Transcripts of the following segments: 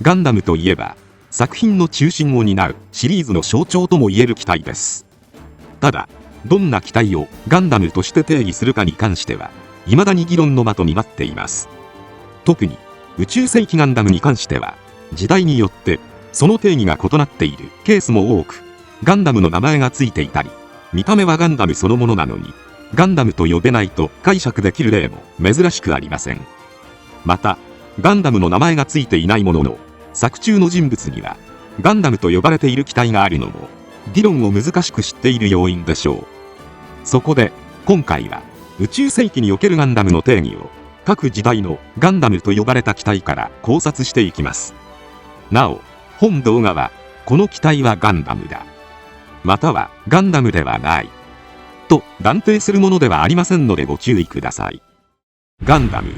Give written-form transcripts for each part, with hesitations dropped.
ガンダムといえば作品の中心を担うシリーズの象徴ともいえる機体です。ただどんな機体をガンダムとして定義するかに関しては未だに議論の的になっています。特に宇宙世紀ガンダムに関しては時代によってその定義が異なっているケースも多く、ガンダムの名前がついていたり、見た目はガンダムそのものなのにガンダムと呼べないと解釈できる例も珍しくありません。またガンダムの名前がついていないものの作中の人物にはガンダムと呼ばれている機体があるのも議論を難しく知っている要因でしょう。そこで今回は宇宙世紀におけるガンダムの定義を各時代のガンダムと呼ばれた機体から考察していきます。なお本動画はこの機体はガンダムだ、またはガンダムではないと断定するものではありませんのでご注意ください。ガンダム、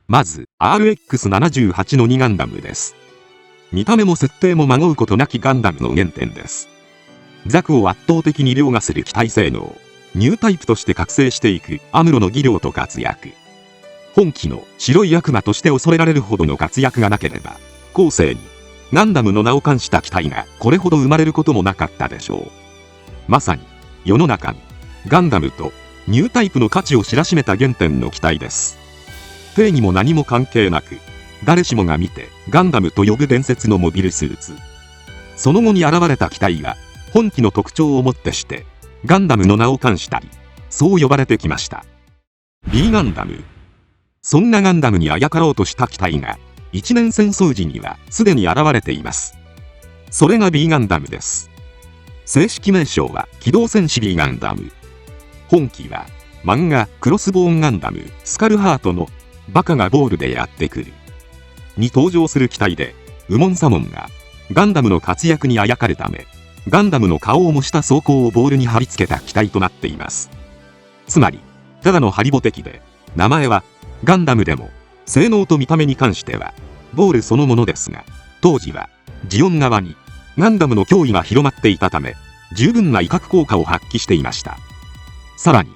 まず RX78 の2ガンダムです。見た目も設定もまごうことなきガンダムの原点です。ザクを圧倒的に凌駕する機体性能、ニュータイプとして覚醒していくアムロの技量と活躍、本機の白い悪魔として恐れられるほどの活躍がなければ後世にガンダムの名を冠した機体がこれほど生まれることもなかったでしょう。まさに世の中にガンダムとニュータイプの価値を知らしめた原点の機体です。定義も何も関係なく誰しもが見てガンダムと呼ぶ伝説のモビルスーツ、その後に現れた機体が本機の特徴をもってしてガンダムの名を冠したり、そう呼ばれてきました。 B ガンダム、そんなガンダムにあやかろうとした機体が一年戦争時にはすでに現れています。それが B ガンダムです。正式名称は機動戦士 B ガンダム。本機は漫画クロスボーンガンダムスカルハートのバカがボールでやってくるに登場する機体で、ウモンサモンがガンダムの活躍にあやかるためガンダムの顔を模した装甲をボールに貼り付けた機体となっています。つまりただのハリボテ機で、名前はガンダムでも性能と見た目に関してはボールそのものですが、当時はジオン側にガンダムの脅威が広まっていたため十分な威嚇効果を発揮していました。さらに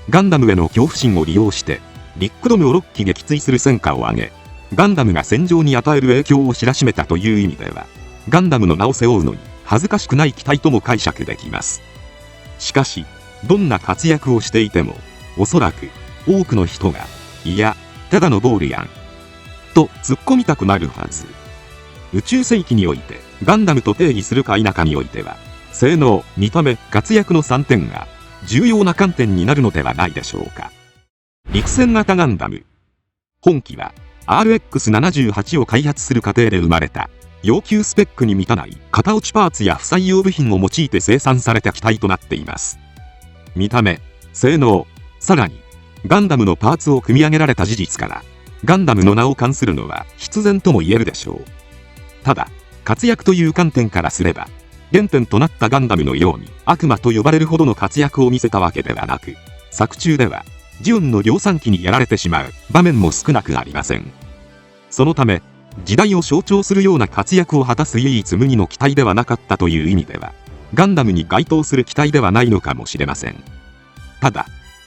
ガンダムへの恐怖心を利用してリックドムを6機撃墜する戦果を挙げ、ガンダムが戦場に与える影響を知らしめたという意味ではガンダムの名を背負うのに恥ずかしくない機体とも解釈できます。しかしどんな活躍をしていてもおそらく多くの人がいやただのボールやんと突っ込みたくなるはず。宇宙世紀においてガンダムと定義するか否かにおいては性能、見た目、活躍の3点が重要な観点になるのではないでしょうか。陸戦型ガンダム、本機は RX78 を開発する過程で生まれた要求スペックに満たない型落ちパーツや不採用部品を用いて生産された機体となっています。見た目、性能、さらにガンダムのパーツを組み上げられた事実からガンダムの名を冠するのは必然とも言えるでしょう。ただ活躍という観点からすれば原点となったガンダムのように悪魔と呼ばれるほどの活躍を見せたわけではなく、作中ではジオンの量産機にやられてしまう場面も少なくありません。そのため時代を象徴するような活躍を果たす唯一無二の機体ではなかったという意味ではガンダムに該当する機体ではないのかもしれません。ただ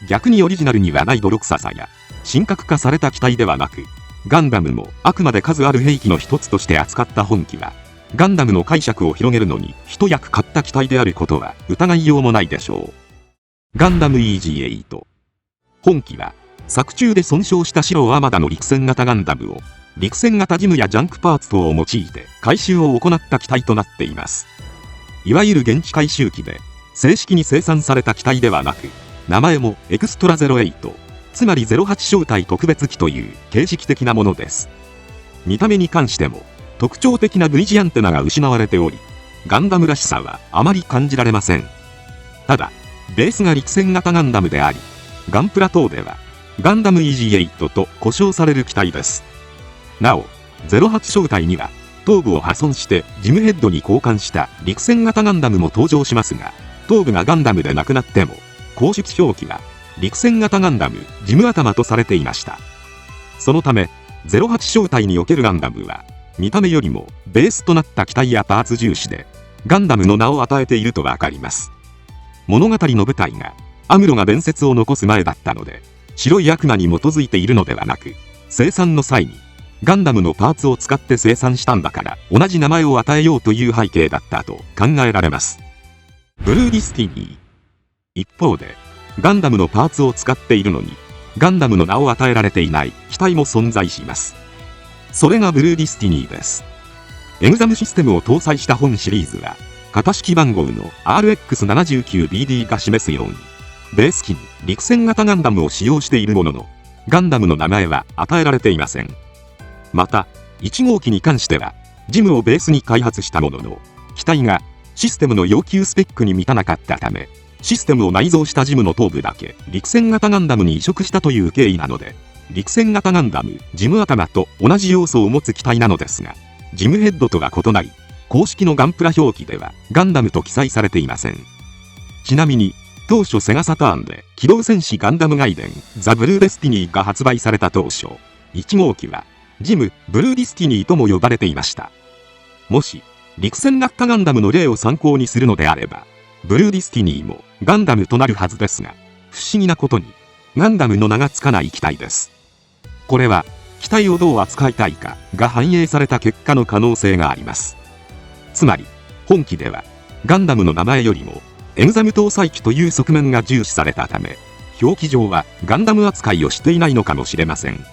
逆にオリジナルにはない泥臭さや神格化された機体ではなく、ガンダムもあくまで数ある兵器の一つとして扱った本機はガンダムの解釈を広げるのに一役買った機体であることは疑いようもないでしょう。ガンダム EG8、本機は作中で損傷した白アマダの陸戦型ガンダムを陸戦型ジムやジャンクパーツ等を用いて回収を行った機体となっています。いわゆる現地回収機で正式に生産された機体ではなく、名前もエクストラ08、つまり08小隊特別機という形式的なものです。見た目に関しても特徴的な V 字アンテナが失われており、ガンダムらしさはあまり感じられません。ただベースが陸戦型ガンダムであり、ガンプラ等ではガンダム EG8 と呼称される機体です。なお08小隊には頭部を破損してジムヘッドに交換した陸戦型ガンダムも登場しますが、頭部がガンダムでなくなっても公式表記は陸戦型ガンダムジム頭とされていました。そのため08小隊におけるガンダムは見た目よりもベースとなった機体やパーツ重視でガンダムの名を与えているとわかります。物語の舞台がアムロが伝説を残す前だったので、白い悪魔に基づいているのではなく、生産の際にガンダムのパーツを使って生産したんだから同じ名前を与えようという背景だったと考えられます。ブルーディスティニー。一方で、ガンダムのパーツを使っているのに、ガンダムの名を与えられていない機体も存在します。それがブルーディスティニーです。エグザムシステムを搭載した本シリーズは、型式番号の RX79BD が示すように、ベース機に陸戦型ガンダムを使用しているものの、ガンダムの名前は与えられていません。また、1号機に関しては、ジムをベースに開発したものの、機体がシステムの要求スペックに満たなかったため、システムを内蔵したジムの頭部だけ陸戦型ガンダムに移植したという経緯なので、陸戦型ガンダムジム頭と同じ要素を持つ機体なのですが、ジムヘッドとは異なり、公式のガンプラ表記ではガンダムと記載されていません。ちなみに、当初セガサターンで機動戦士ガンダムガイデンザ・ブルーデスティニーが発売された当初、1号機はジム・ブルーディスティニーとも呼ばれていました。もし、陸戦型ガンダムの例を参考にするのであれば、ブルーディスティニーもガンダムとなるはずですが、不思議なことに、ガンダムの名が付かない機体です。これは、機体をどう扱いたいかが反映された結果の可能性があります。つまり、本機では、ガンダムの名前よりも、エグザム搭載機という側面が重視されたため、表記上はガンダム扱いをしていないのかもしれません。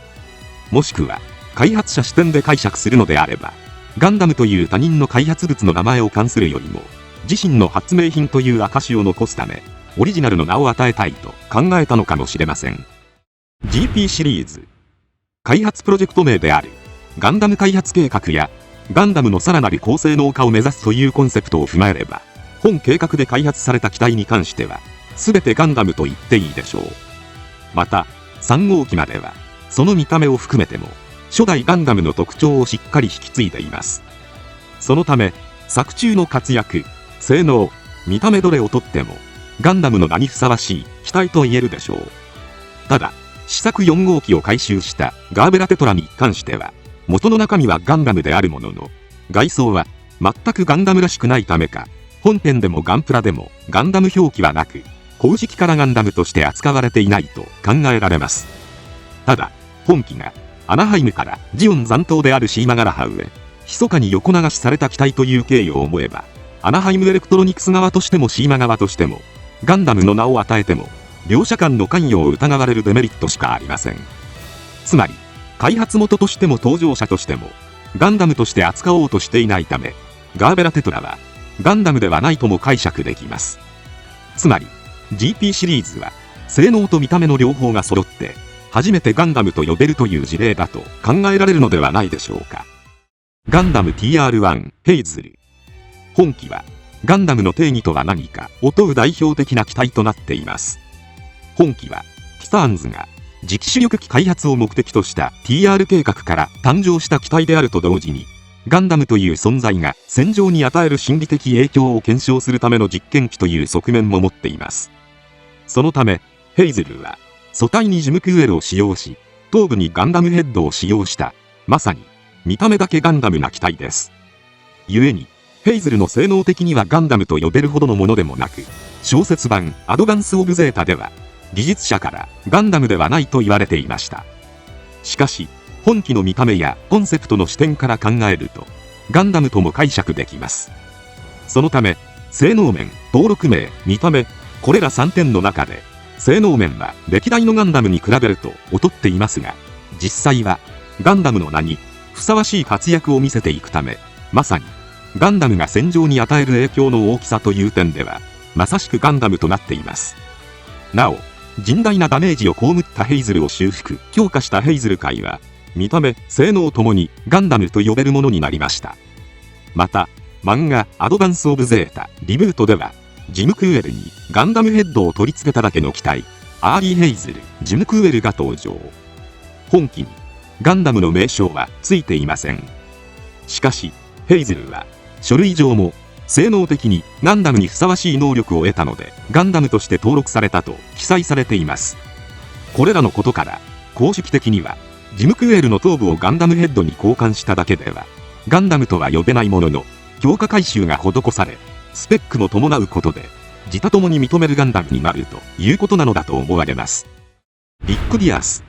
もしくは、開発者視点で解釈するのであれば、ガンダムという他人の開発物の名前を冠するよりも、自身の発明品という証を残すため、オリジナルの名を与えたいと考えたのかもしれません。GP シリーズ。開発プロジェクト名である、ガンダム開発計画や、ガンダムのさらなる高性能化を目指すというコンセプトを踏まえれば、本計画で開発された機体に関しては、すべてガンダムと言っていいでしょう。また、3号機までは、その見た目を含めても、初代ガンダムの特徴をしっかり引き継いでいます。そのため、作中の活躍、性能、見た目どれをとっても、ガンダムの名にふさわしい機体と言えるでしょう。ただ、試作4号機を改修したガーベラテトラに関しては、元の中身はガンダムであるものの、外装は全くガンダムらしくないためか、本編でもガンプラでもガンダム表記はなく、公式からガンダムとして扱われていないと考えられます。ただ、本機がアナハイムからジオン残党であるシーマガラハウへ、密かに横流しされた機体という経緯を思えば、アナハイムエレクトロニクス側としてもシーマ側としても、ガンダムの名を与えても、両者間の関与を疑われるデメリットしかありません。つまり、開発元としても搭乗者としても、ガンダムとして扱おうとしていないため、ガーベラテトラは、ガンダムではないとも解釈できます。つまり、GP シリーズは、性能と見た目の両方が揃って、初めてガンダムと呼べるという事例だと考えられるのではないでしょうか。ガンダム TR1 ヘイズル。本機は、ガンダムの定義とは何かを問う代表的な機体となっています。本機は、ティターンズが、磁気主力機開発を目的とした TR 計画から誕生した機体であると同時に、ガンダムという存在が戦場に与える心理的影響を検証するための実験機という側面も持っています。そのため、ヘイズルは、素体にジムクーエルを使用し、頭部にガンダムヘッドを使用した、まさに、見た目だけガンダムな機体です。故に、ヘイズルの性能的にはガンダムと呼べるほどのものでもなく、小説版アドバンス・オブ・ゼータでは、技術者からガンダムではないと言われていました。しかし、本機の見た目やコンセプトの視点から考えると、ガンダムとも解釈できます。そのため、性能面、登録名、見た目、これら3点の中で、性能面は歴代のガンダムに比べると劣っていますが、実際はガンダムの名にふさわしい活躍を見せていくため、まさにガンダムが戦場に与える影響の大きさという点では、まさしくガンダムとなっています。なお、甚大なダメージを被ったヘイズルを修復、強化したヘイズル界は、見た目、性能ともにガンダムと呼べるものになりました。また、漫画アドバンス・オブ・ゼータ・リブートでは、ジムクーエルにガンダムヘッドを取り付けただけの機体、アーリー・ヘイズル、ジムクーエルが登場。本機にガンダムの名称はついていません。しかし、ヘイズルは書類上も性能的にガンダムにふさわしい能力を得たので、ガンダムとして登録されたと記載されています。これらのことから、公式的には、ジムクーエルの頭部をガンダムヘッドに交換しただけでは、ガンダムとは呼べないものの、強化改修が施され、スペックも伴うことで、自他ともに認めるガンダムになるということなのだと思われます。ビッグディアス。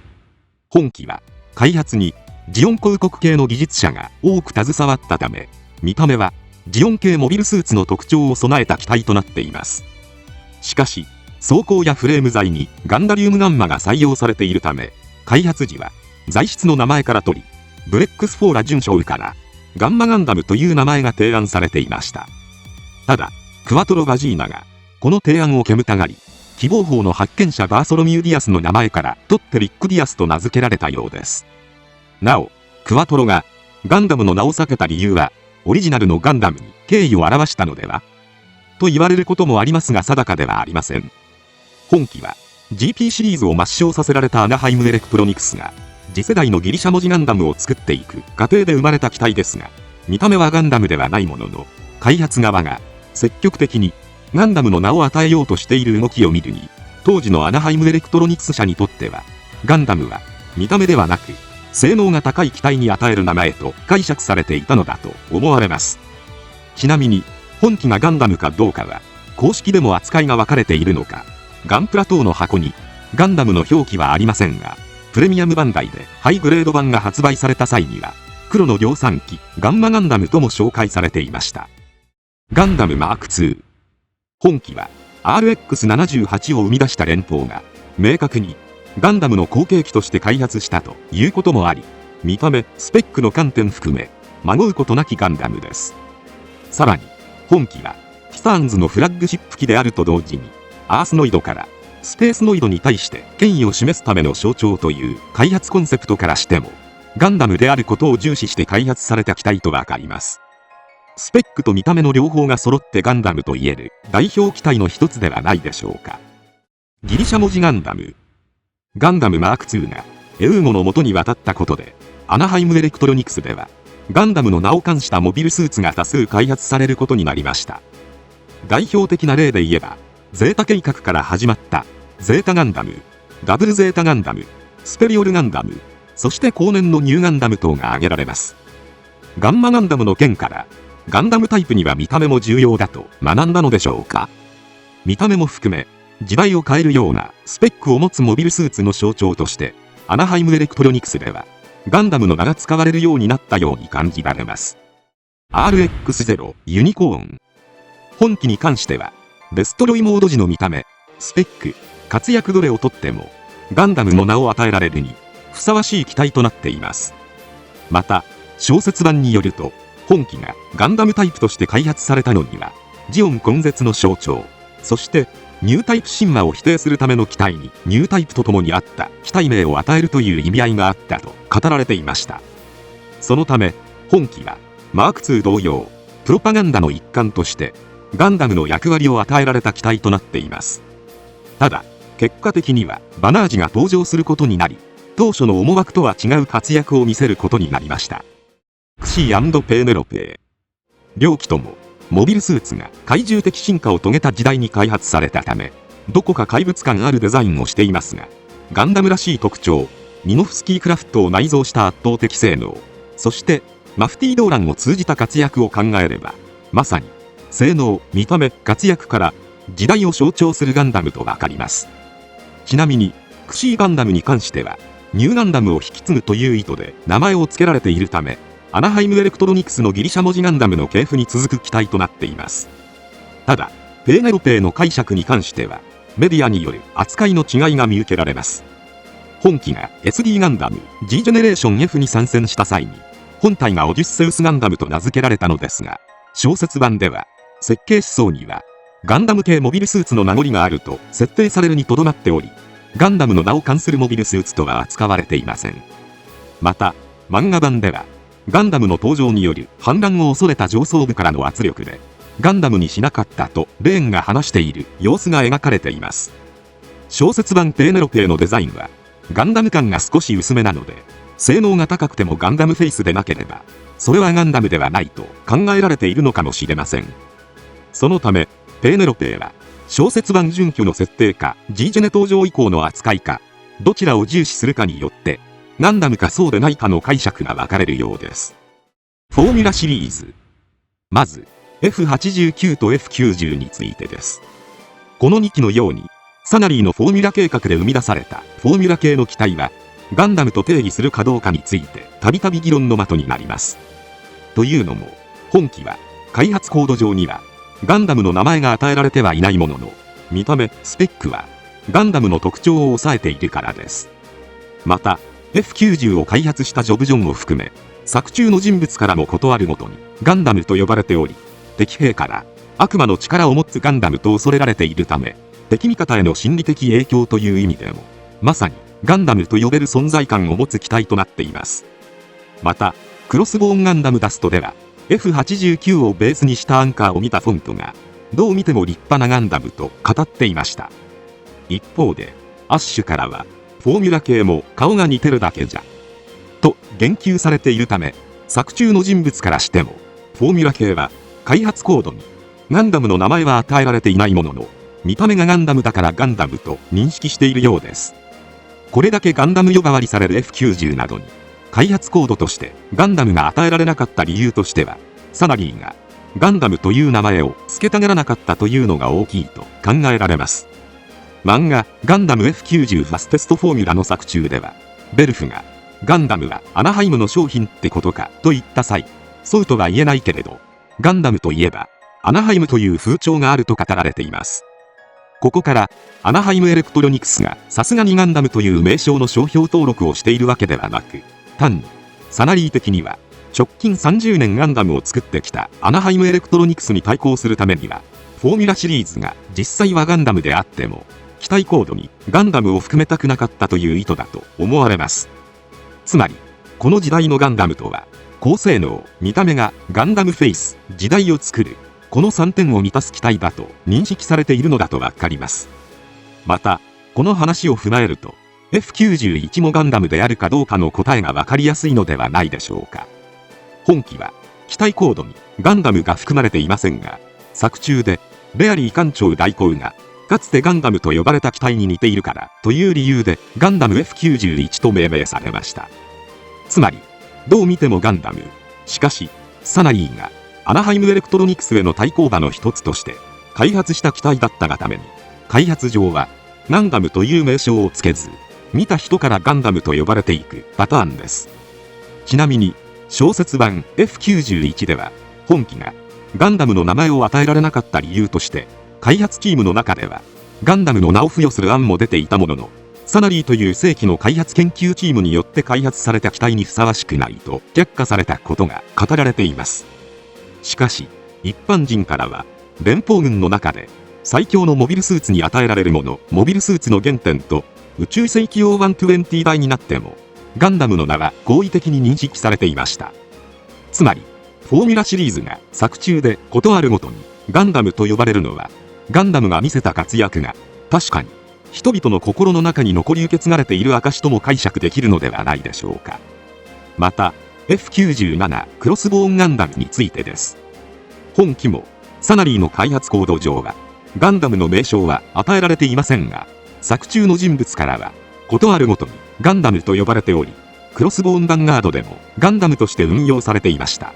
本機は、開発にジオン広告系の技術者が多く携わったため、見た目はジオン系モビルスーツの特徴を備えた機体となっています。しかし、装甲やフレーム材にガンダリウムガンマが採用されているため、開発時は材質の名前から取り、ブレックスフォーラ準将からガンマガンダムという名前が提案されていました。ただ、クワトロ・バジーナがこの提案を煙たがり、希望砲の発見者バーソロミュー・ディアスの名前から取ってリック・ディアスと名付けられたようです。なお、クワトロがガンダムの名を避けた理由は、オリジナルのガンダムに敬意を表したのではと言われることもありますが定かではありません。本機は GP シリーズを抹消させられたアナハイムエレクトロニクスが次世代のギリシャ文字ガンダムを作っていく過程で生まれた機体ですが、見た目はガンダムではないものの、開発側が積極的にガンダムの名を与えようとしている動きを見るに、当時のアナハイムエレクトロニクス社にとってはガンダムは見た目ではなく性能が高い機体に与える名前と解釈されていたのだと思われます。ちなみに本機がガンダムかどうかは公式でも扱いが分かれているのか、ガンプラ等の箱にガンダムの表記はありませんが、プレミアムバンダイでハイグレード版が発売された際には黒の量産機ガンマガンダムとも紹介されていました。ガンダムマーク2。本機は RX78 を生み出した連邦が明確にガンダムの後継機として開発したということもあり、見た目スペックの観点含めまごうことなきガンダムです。さらに本機はティターンズのフラッグシップ機であると同時に、アースノイドからスペースノイドに対して権威を示すための象徴という開発コンセプトからしてもガンダムであることを重視して開発された機体とわかります。スペックと見た目の両方が揃ってガンダムと言える代表機体の一つではないでしょうか。ギリシャ文字ガンダム。ガンダムマーク2がエウーゴの元に渡ったことで、アナハイムエレクトロニクスではガンダムの名を冠したモビルスーツが多数開発されることになりました。代表的な例で言えば、ゼータ計画から始まったゼータガンダム、ダブルゼータガンダム、スペリオルガンダム、そして後年のニューガンダム等が挙げられます。ガンマガンダムの件からガンダムタイプには見た目も重要だと学んだのでしょうか。見た目も含め時代を変えるようなスペックを持つモビルスーツの象徴としてアナハイムエレクトロニクスではガンダムの名が使われるようになったように感じられます。 RX0 ユニコーン。本機に関してはデストロイモード時の見た目、スペック、活躍どれをとってもガンダムの名を与えられるにふさわしい機体となっています。また小説版によると、本機がガンダムタイプとして開発されたのにはジオン根絶の象徴、そしてニュータイプ神話を否定するための機体にニュータイプとともにあった機体名を与えるという意味合いがあったと語られていました。そのため本機はマーク2同様プロパガンダの一環としてガンダムの役割を与えられた機体となっています。ただ結果的にはバナージが登場することになり、当初の思惑とは違う活躍を見せることになりました。クシー&ペーネロペー。両機ともモビルスーツが怪獣的進化を遂げた時代に開発されたため、どこか怪物感あるデザインをしていますが、ガンダムらしい特徴、ミノフスキークラフトを内蔵した圧倒的性能、そしてマフティー・ドーランを通じた活躍を考えれば、まさに性能、見た目、活躍から時代を象徴するガンダムとわかります。ちなみにクシーガンダムに関してはニューガンダムを引き継ぐという意図で名前を付けられているため、アナハイムエレクトロニクスのギリシャ文字ガンダムの系譜に続く機体となっています。ただペーネロペーの解釈に関してはメディアによる扱いの違いが見受けられます。本機が SD ガンダム G ジェネレーション F に参戦した際に本体がオデュッセウスガンダムと名付けられたのですが、小説版では設計思想にはガンダム系モビルスーツの名残があると設定されるにとどまっており、ガンダムの名を冠するモビルスーツとは扱われていません。また漫画版ではガンダムの登場による反乱を恐れた上層部からの圧力でガンダムにしなかったとレーンが話している様子が描かれています。小説版ペーネロペーのデザインはガンダム感が少し薄めなので、性能が高くてもガンダムフェイスでなければそれはガンダムではないと考えられているのかもしれません。そのためペーネロペーは小説版準拠の設定か G ジェネ登場以降の扱いかどちらを重視するかによってガンダムかそうでないかの解釈が分かれるようです。フォーミュラシリーズ。まず F89 と F90 についてです。この2機のようにサナリーのフォーミュラ計画で生み出されたフォーミュラ系の機体はガンダムと定義するかどうかについてたびたび議論の的になります。というのも、本機は開発コード上にはガンダムの名前が与えられてはいないものの、見た目、スペックはガンダムの特徴を抑えているからです。また、F90 を開発したジョブジョンを含め、作中の人物からもことあるごとにガンダムと呼ばれており、敵兵から悪魔の力を持つガンダムと恐れられているため、敵味方への心理的影響という意味でも、まさにガンダムと呼べる存在感を持つ機体となっています。また、クロスボーンガンダムダストでは、F89 をベースにしたアンカーを見たフォントが、どう見ても立派なガンダムと語っていました。一方で、アッシュからは、フォーミュラ系も顔が似てるだけじゃ、と言及されているため、作中の人物からしても、フォーミュラ系は、開発コードに、ガンダムの名前は与えられていないものの、見た目がガンダムだからガンダムと認識しているようです。これだけガンダム呼ばわりされる F90 などに、開発コードとしてガンダムが与えられなかった理由としては、サナリーがガンダムという名前を付けたがらなかったというのが大きいと考えられます。漫画ガンダム F90 ファステストフォーミュラの作中では、ベルフがガンダムはアナハイムの商品ってことかと言った際、そうとは言えないけれど、ガンダムといえばアナハイムという風潮があると語られています。ここからアナハイムエレクトロニクスがさすがにガンダムという名称の商標登録をしているわけではなく、単にサナリー的には直近30年ガンダムを作ってきたアナハイムエレクトロニクスに対抗するためには、フォーミュラシリーズが実際はガンダムであっても機体コードにガンダムを含めたくなかったという意図だと思われます。つまりこの時代のガンダムとは、高性能、見た目がガンダムフェイス、時代を作る、この3点を満たす機体だと認識されているのだとわかります。またこの話を踏まえると、F91 もガンダムであるかどうかの答えが分かりやすいのではないでしょうか。本機は機体コードにガンダムが含まれていませんが、作中でレアリー艦長代行がかつてガンダムと呼ばれた機体に似ているからという理由でガンダム F91 と命名されました。つまりどう見てもガンダム。しかしサナリーがアナハイムエレクトロニクスへの対抗馬の一つとして開発した機体だったがために、開発上はガンダムという名称をつけず、見た人からガンダムと呼ばれていくパターンです。ちなみに小説版 F91 では、本機がガンダムの名前を与えられなかった理由として、開発チームの中ではガンダムの名を付与する案も出ていたものの、サナリーという正規の開発研究チームによって開発された機体にふさわしくないと却下されたことが語られています。しかし一般人からは、連邦軍の中で最強のモビルスーツに与えられるもの、モビルスーツの原点と宇宙世紀用120代になってもガンダムの名は好意的に認識されていました。つまりフォーミュラシリーズが作中でことあるごとにガンダムと呼ばれるのは、ガンダムが見せた活躍が確かに人々の心の中に残り受け継がれている証とも解釈できるのではないでしょうか。また F97 クロスボーンガンダムについてです。本機もサナリーの開発コード上はガンダムの名称は与えられていませんが、作中の人物からはことあるごとにガンダムと呼ばれており、クロスボーンヴァンガードでもガンダムとして運用されていました。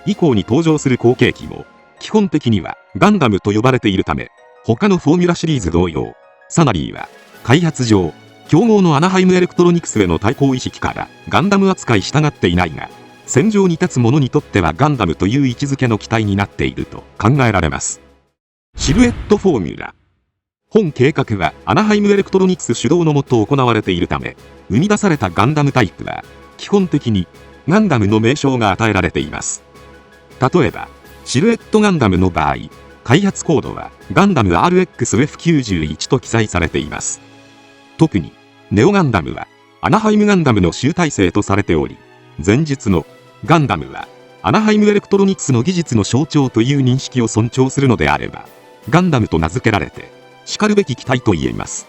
以降に登場する後継機も基本的にはガンダムと呼ばれているため、他のフォーミュラシリーズ同様、サナリーは開発上競合のアナハイムエレクトロニクスへの対抗意識からガンダム扱いしたがっていないが、戦場に立つ者にとってはガンダムという位置づけの機体になっていると考えられます。シルエットフォーミュラ。本計画はアナハイムエレクトロニクス主導のもと行われているため、生み出されたガンダムタイプは基本的にガンダムの名称が与えられています。例えばシルエットガンダムの場合、開発コードはガンダム RXF91 と記載されています。特にネオガンダムはアナハイムガンダムの集大成とされており、前述のガンダムはアナハイムエレクトロニクスの技術の象徴という認識を尊重するのであれば、ガンダムと名付けられてしかるべき機体と言えます。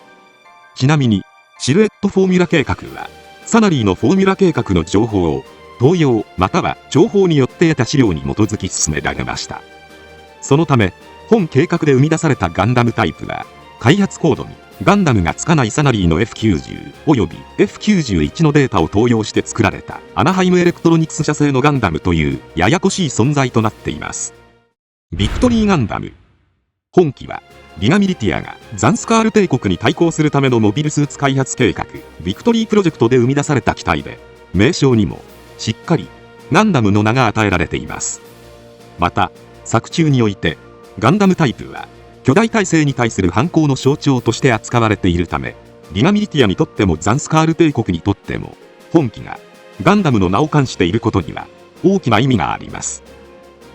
ちなみにシルエットフォーミュラ計画はサナリーのフォーミュラ計画の情報を盗用または情報によって得た資料に基づき進められました。そのため本計画で生み出されたガンダムタイプは、開発コードにガンダムがつかないサナリーの F90 および F91 のデータを盗用して作られたアナハイムエレクトロニクス社製のガンダムというややこしい存在となっています。ビクトリーガンダム。本機はリガミリティアがザンスカール帝国に対抗するためのモビルスーツ開発計画ビクトリープロジェクトで生み出された機体で、名称にもしっかりガンダムの名が与えられています。また作中においてガンダムタイプは巨大体制に対する反抗の象徴として扱われているため、リガミリティアにとってもザンスカール帝国にとっても本機がガンダムの名を冠していることには大きな意味があります。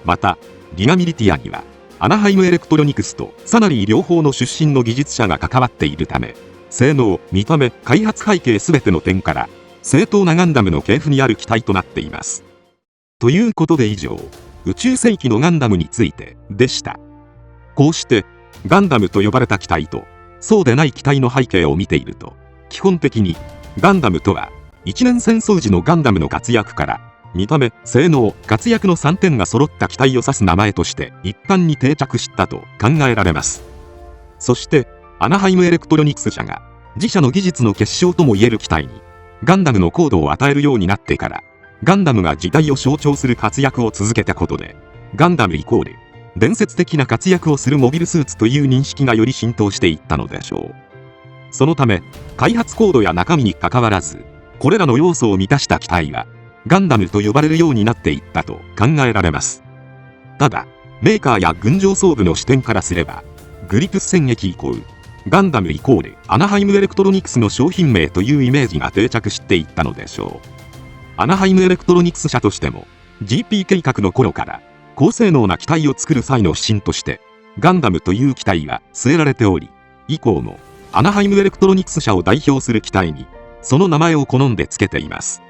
またリガミリティアにはアナハイムエレクトロニクスとサナリー両方の出身の技術者が関わっているため、性能、見た目、開発背景全ての点から正当なガンダムの系譜にある機体となっています。ということで以上、宇宙世紀のガンダムについてでした。こうしてガンダムと呼ばれた機体とそうでない機体の背景を見ていると、基本的にガンダムとは一年戦争時のガンダムの活躍から見た目、性能、活躍の3点が揃った機体を指す名前として一般に定着したと考えられます。そしてアナハイムエレクトロニクス社が自社の技術の結晶ともいえる機体にガンダムのコードを与えるようになってから、ガンダムが時代を象徴する活躍を続けたことで、ガンダムイコール伝説的な活躍をするモビルスーツという認識がより浸透していったのでしょう。そのため開発コードや中身にかかわらず、これらの要素を満たした機体はガンダムと呼ばれるようになっていったと考えられます。ただメーカーや軍上層部の視点からすれば、グリプス戦役以降ガンダムイコールアナハイムエレクトロニクスの商品名というイメージが定着していったのでしょう。アナハイムエレクトロニクス社としても GP 計画の頃から高性能な機体を作る際の指針としてガンダムという機体は据えられており、以降もアナハイムエレクトロニクス社を代表する機体にその名前を好んで付けています。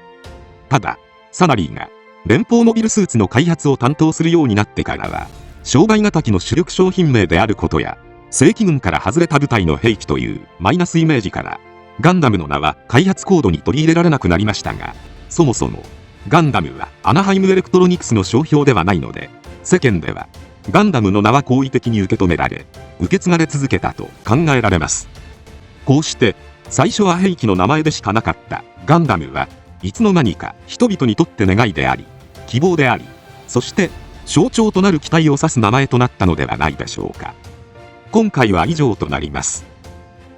ただサナリーが連邦モビルスーツの開発を担当するようになってからは、障害型機の主力商品名であることや正規軍から外れた部隊の兵器というマイナスイメージからガンダムの名は開発コードに取り入れられなくなりましたが、そもそもガンダムはアナハイムエレクトロニクスの商標ではないので、世間ではガンダムの名は好意的に受け止められ受け継がれ続けたと考えられます。こうして最初は兵器の名前でしかなかったガンダムはいつの間にか人々にとって願いであり希望であり、そして象徴となる機体を指す名前となったのではないでしょうか。今回は以上となります。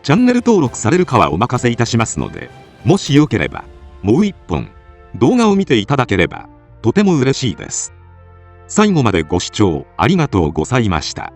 チャンネル登録されるかはお任せいたしますので、もしよければもう一本動画を見ていただければとても嬉しいです。最後までご視聴ありがとうございました。